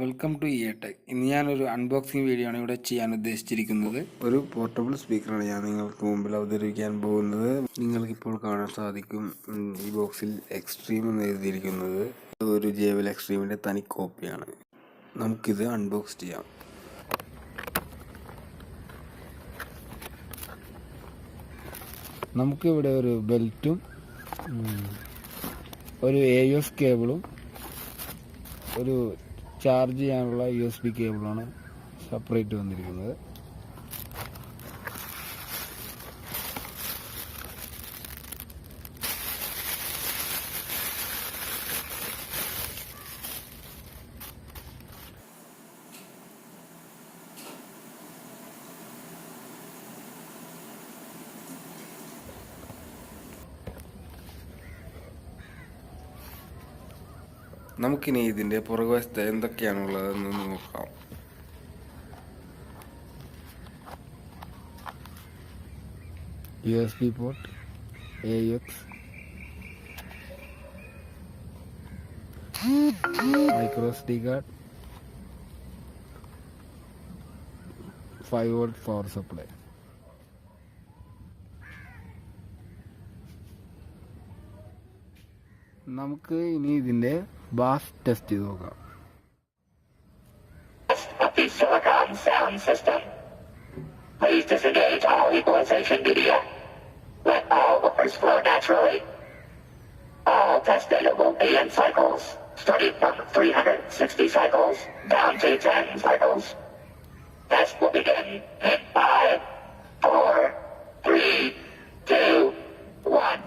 Welcome to tech. ഇന്ന് ഞാനൊരു unboxing video ആണ് ഇവിടെ ചെയ്യാൻ ഉദ്ദേശിച്ചിരിക്കുന്നത്. ഒരു പോർട്ടബിൾ സ്പീക്കറാണ് ഞാൻ നിങ്ങൾക്ക് മുമ്പിൽ അവതരിപ്പിക്കാൻ പോകുന്നത്. നിങ്ങൾക്കിപ്പോൾ കാണാൻ സാധിക്കും ഈ ബോക്സിൽ എക്സ്ട്രീം എന്ന് എഴുതിയിരിക്കുന്നത്. ഒരു JBL Xtremeന്റെ തനി കോപ്പിയാണ്. നമുക്കിത് അൺബോക്സ് ചെയ്യാം. നമുക്കിവിടെ ഒരു ബെൽറ്റും ഒരു AUX കേബിളും ഒരു ചാർജ് ചെയ്യാനുള്ള USB കേബിളാണ് സെപ്പറേറ്റ് വന്നിരിക്കുന്നത്. നമുക്കിനി ഇതിൻ്റെ പുറകുവശത്ത് എന്തൊക്കെയാണുള്ളതെന്ന് നോക്കാം. USB port, AUX, micro SD card, 5 volt power supply. നമുക്ക് ഇനി ഇതിന്റെ ബാസ് ടെസ്റ്റ് ചെയ്ത് നോക്കാം. The silicon sound system. Please disengage all equalization media. Let all wafers flow naturally. All test data will be in cycles, starting from 360 cycles down to 10 cycles. Test will begin in 5, 4, 3, 2, 1.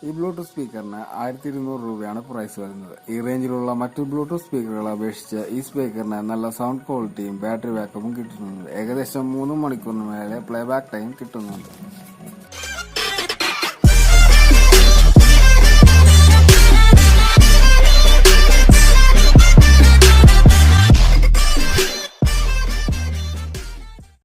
ഈ Bluetooth സ്പീക്കറിന് 1200 രൂപയാണ് price വരുന്നത്. ഈ റേഞ്ചിലുള്ള മറ്റു Bluetooth സ്പീക്കറുകളെ അപേക്ഷിച്ച് ഈ സ്പീക്കറിന് നല്ല sound ക്വാളിറ്റിയും battery ബാക്കപ്പും കിട്ടുന്നുണ്ട്. ഏകദേശം 3 മണിക്കൂറിന് മേലെ പ്ലേബാക്ക് ടൈം കിട്ടുന്നുണ്ട്.